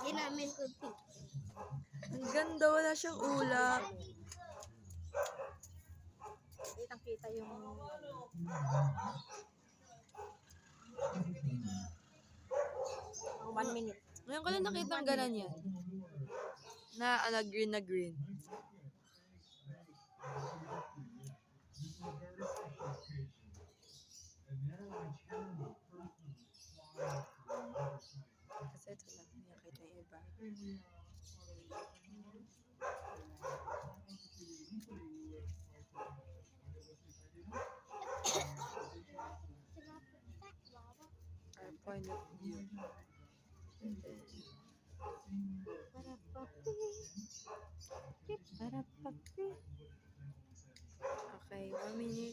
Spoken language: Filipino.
Ginamin ko ito. Ang ganda, wala siyang ulap. Kitang-kita yung 1 minute. Ngayon ko lang nakita ang ganan yan. Na green na green. Kasi ito lang, hindi nakita yung iba. Our point of view. Okay, 1 minute.